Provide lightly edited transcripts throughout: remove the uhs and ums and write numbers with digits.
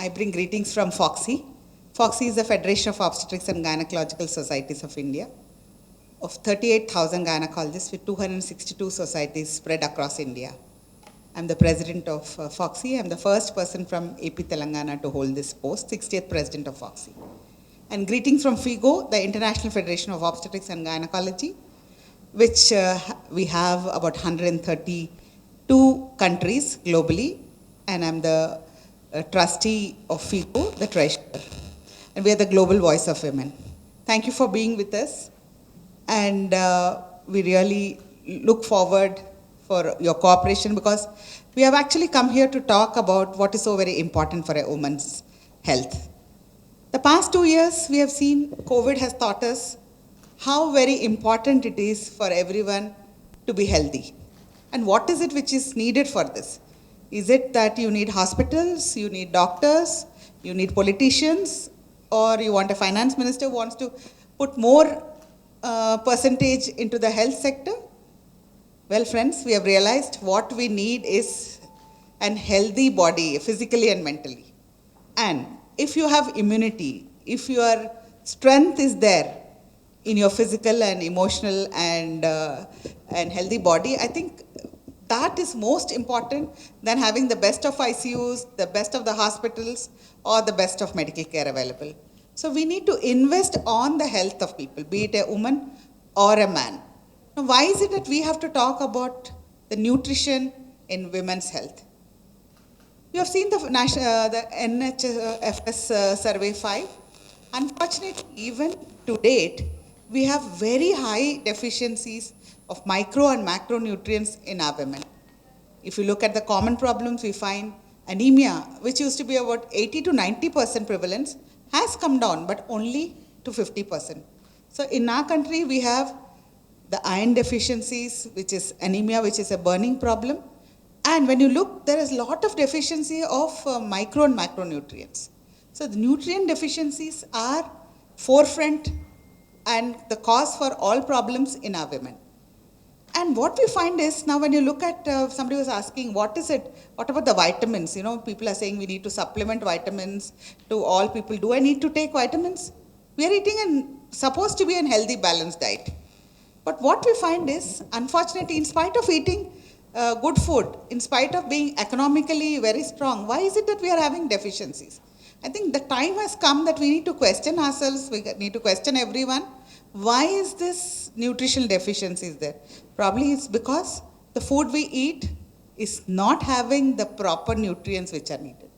I bring greetings from FOGSI. FOGSI is the Federation of Obstetrics and Gynaecological Societies of India, of 38,000 gynecologists with 262 societies spread across India. I'm the president of FOGSI. I'm the first person from AP Telangana to hold this post, 60th president of FOGSI. And greetings from FIGO, the International Federation of Obstetrics and Gynecology, which we have about 132 countries globally, and I'm the trustee of FIGO, the treasurer. And we are the global voice of women. Thank you for being with us. And we really look forward for your cooperation, because we have actually come here to talk about what is so very important for a woman's health. The past 2 years, we have seen COVID has taught us how very important it is for everyone to be healthy. And what is it which is needed for this? Is it that you need hospitals, you need doctors, you need politicians, or you want a finance minister who wants to put more percentage into the health sector? Well, friends, we have realized what we need is an healthy body, physically and mentally. And if you have immunity, if your strength is there in your physical and emotional and healthy body, I think that is most important than having the best of ICUs, the best of the hospitals, or the best of medical care available. So we need to invest on the health of people, be it a woman or a man. Now, why is it that we have to talk about the nutrition in women's health? You have seen the NHFS Survey 5. Unfortunately, even to date, we have very high deficiencies of micro and macronutrients in our women. If you look at the common problems, we find anemia, which used to be about 80 to 90% prevalence, has come down, but only to 50%. So in our country, we have the iron deficiencies, which is anemia, which is a burning problem. And when you look, there is a lot of deficiency of micro and macronutrients. So the nutrient deficiencies are forefront and the cause for all problems in our women. And what we find is, now when you look at, somebody was asking, what is it? What about the vitamins? You know, people are saying we need to supplement vitamins to all people. Do I need to take vitamins? We are eating supposed to be a healthy, balanced diet. But what we find is, unfortunately, in spite of eating good food, in spite of being economically very strong, why is it that we are having deficiencies? I think the time has come that we need to question ourselves, we need to question everyone. Why is this nutritional deficiency there? Probably it's because the food we eat is not having the proper nutrients which are needed.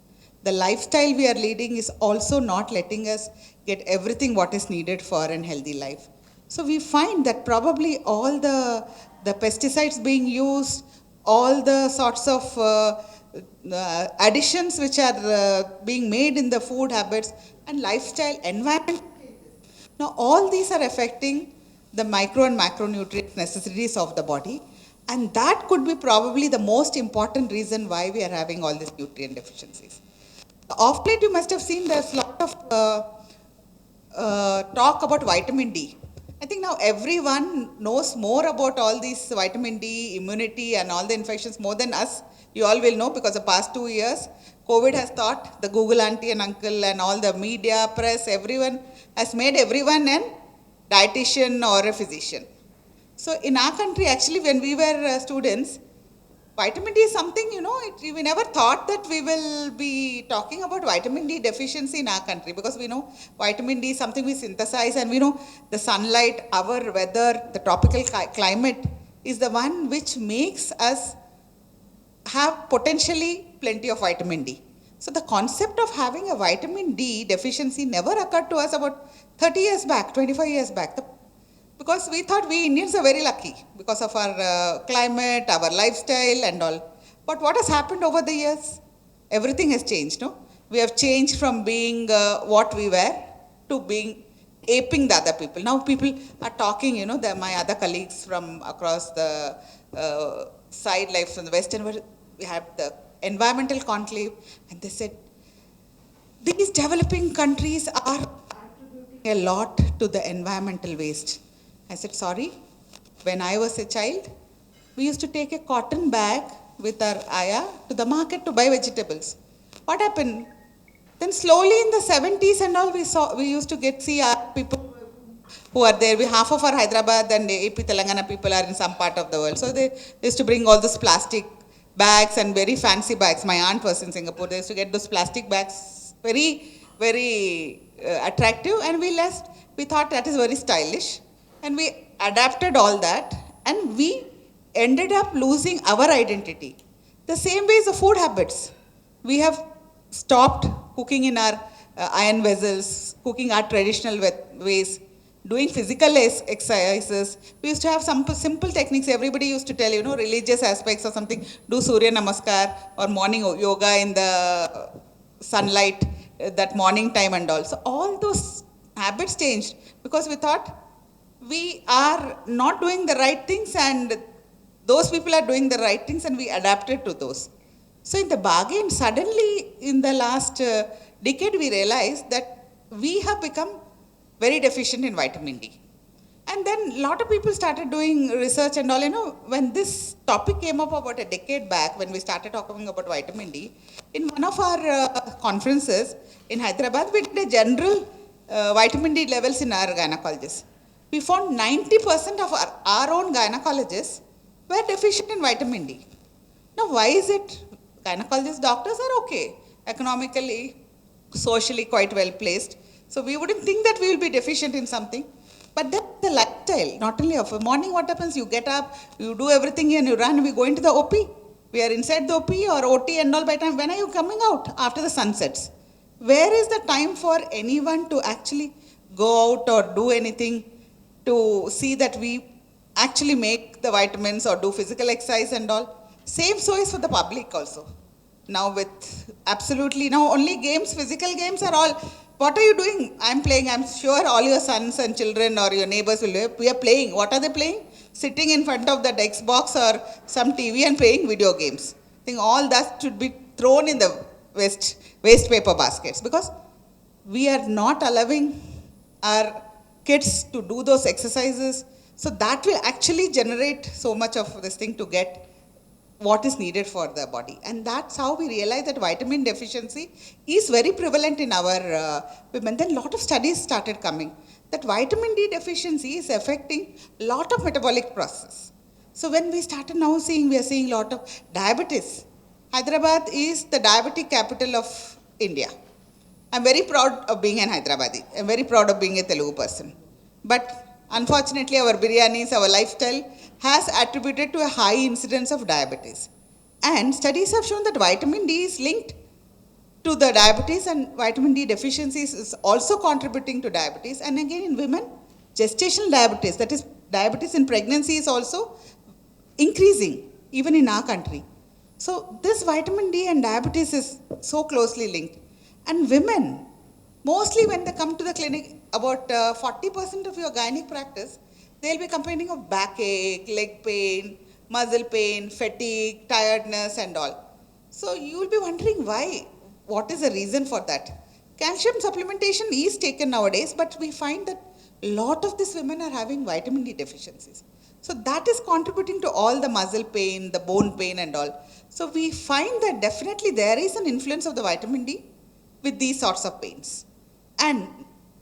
The lifestyle we are leading is also not letting us get everything what is needed for a healthy life. So we find that probably all the pesticides being used, all the sorts of additions which are being made in the food habits and lifestyle environment. Now all these are affecting the micro and macronutrient necessities of the body, and that could be probably the most important reason why we are having all these nutrient deficiencies. Of late you must have seen there's a lot of talk about vitamin D. I think now everyone knows more about all these vitamin D, immunity and all the infections more than us. You all will know, because the past 2 years, COVID has taught the Google auntie and uncle and all the media, press, everyone has made everyone a dietitian or a physician. So in our country, actually, when we were students, vitamin D is something, we never thought that we will be talking about vitamin D deficiency in our country, because we know vitamin D is something we synthesize, and we know the sunlight, our weather, the tropical climate is the one which makes us have potentially plenty of vitamin D. So the concept of having a vitamin D deficiency never occurred to us about 30 years back, 25 years back. Because we thought we Indians are very lucky because of our climate, our lifestyle and all. But what has happened over the years? Everything has changed, no? We have changed from being what we were to being aping the other people. Now people are talking, my other colleagues from across the side, like from the Western world, we have the environmental conclave, and they said, these developing countries are contributing a lot to the environmental waste. I said, sorry, when I was a child, we used to take a cotton bag with our ayah to the market to buy vegetables. What happened? Then slowly in the 70s and all, we used to see our people who are there. Half of our Hyderabad and AP Telangana people are in some part of the world. So they used to bring all those plastic bags and very fancy bags. My aunt was in Singapore. They used to get those plastic bags, very attractive, and we thought that is very stylish, and we adapted all that, and we ended up losing our identity. The same way is the food habits. We have stopped cooking in our iron vessels, cooking our traditional ways, doing physical exercises. We used to have some simple techniques. Everybody used to tell, religious aspects or something. Do Surya Namaskar or morning yoga in the sunlight, that morning time and all. So all those habits changed because we thought we are not doing the right things and those people are doing the right things, and we adapted to those. So in the bargain, suddenly in the last decade, we realized that we have become very deficient in vitamin D. And then a lot of people started doing research and all. When this topic came up about a decade back, when we started talking about vitamin D, in one of our conferences in Hyderabad, we did a general vitamin D levels in our gynecologists. We found 90% of our own gynecologists were deficient in vitamin D. Now, why is it? Gynecologist doctors are okay, economically, socially quite well placed. So we wouldn't think that we will be deficient in something. But then the lifestyle, not only of a morning, what happens? You get up, you do everything and you run, we go into the OP. We are inside the OP or OT and all by time. When are you coming out? After the sun sets. Where is the time for anyone to actually go out or do anything to see that we actually make the vitamins or do physical exercise and all? Same so is for the public also. Now with absolutely, now only games, physical games are all. What are you doing? I'm playing. I'm sure all your sons and children or your neighbors we are playing. What are they playing? Sitting in front of that Xbox or some TV and playing video games. I think all that should be thrown in the waste paper baskets, because we are not allowing our kids to do those exercises. So that will actually generate so much of this thing to get what is needed for the body. And that's how we realize that vitamin deficiency is very prevalent in our women. Then a lot of studies started coming that vitamin D deficiency is affecting a lot of metabolic process. So when we started now we are seeing a lot of diabetes. Hyderabad is the diabetic capital of India. I'm very proud of being an Hyderabadi. I'm very proud of being a Telugu person. But unfortunately, our biryanis, our lifestyle has attributed to a high incidence of diabetes. And studies have shown that vitamin D is linked to the diabetes, and vitamin D deficiencies is also contributing to diabetes. And again, in women, gestational diabetes, that is diabetes in pregnancy, is also increasing, even in our country. So this vitamin D and diabetes is so closely linked. And women, mostly when they come to the clinic, about 40% of your gynec practice, they'll be complaining of backache, leg pain, muscle pain, fatigue, tiredness and all. So you will be wondering why. What is the reason for that? Calcium supplementation is taken nowadays, but we find that a lot of these women are having vitamin D deficiencies. So that is contributing to all the muscle pain, the bone pain and all. So we find that definitely there is an influence of the vitamin D with these sorts of pains. And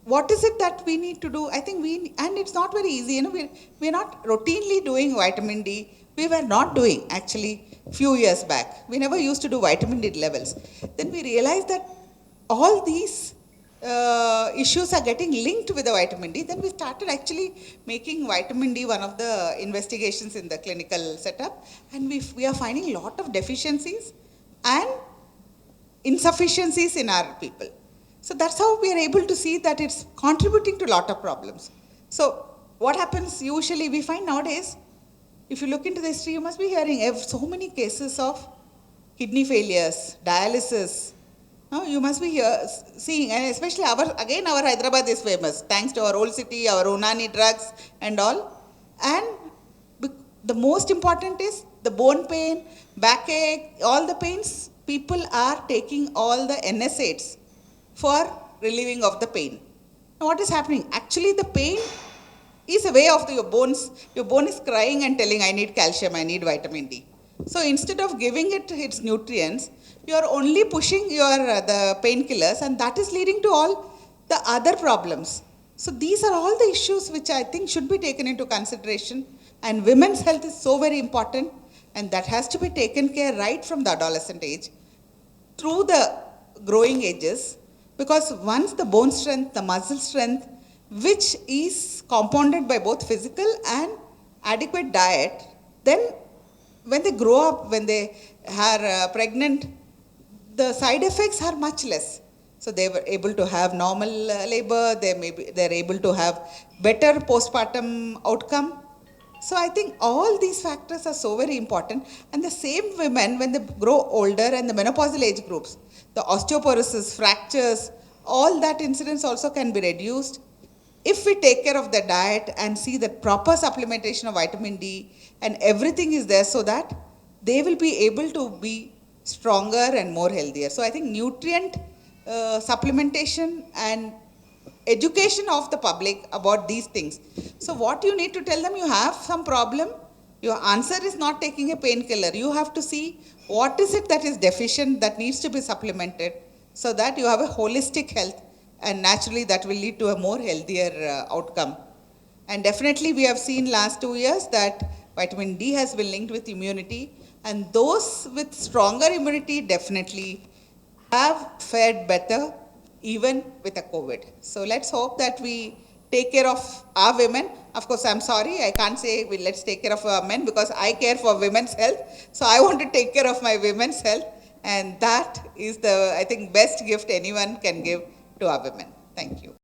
what is it that we need to do? I think and it's not very easy, we're not routinely doing vitamin D. We were not doing actually few years back. We never used to do vitamin D levels. Then we realized that all these issues are getting linked with the vitamin D. Then we started actually making vitamin D one of the investigations in the clinical setup. And we are finding a lot of deficiencies and insufficiencies in our people. So that's how we are able to see that it's contributing to a lot of problems. So what happens usually, we find nowadays, if you look into the history, you must be hearing so many cases of kidney failures, dialysis. You must be seeing, and especially our Hyderabad is famous, thanks to our old city, our Unani drugs and all. And the most important is the bone pain, backache, all the pains, people are taking all the NSAIDs for relieving of the pain. Now what is happening? Actually the pain is a way of your bones. Your bone is crying and telling, I need calcium, I need vitamin D. So instead of giving it its nutrients, you are only pushing your the painkillers, and that is leading to all the other problems. So these are all the issues which I think should be taken into consideration, and women's health is so very important, and that has to be taken care right from the adolescent age through the growing ages, because once the bone strength, the muscle strength, which is compounded by both physical and adequate diet, then when they grow up, when they are pregnant, the side effects are much less. So they were able to have normal labor, they're able to have better postpartum outcome. So I think all these factors are so very important. And the same women, when they grow older and the menopausal age groups, the osteoporosis, fractures, all that incidence also can be reduced if we take care of the diet and see that proper supplementation of vitamin D and everything is there, so that they will be able to be stronger and more healthier. So I think nutrient supplementation and education of the public about these things. So what you need to tell them, you have some problem, your answer is not taking a painkiller. You have to see what is it that is deficient, that needs to be supplemented, so that you have a holistic health, and naturally that will lead to a more healthier outcome. And definitely we have seen last 2 years that vitamin D has been linked with immunity, and those with stronger immunity definitely have fared better even with a COVID. So let's hope that we take care of our women. Of course, I'm sorry, I can't say let's take care of our men, because I care for women's health. So I want to take care of my women's health, and that is the, I think, best gift anyone can give to our women. Thank you.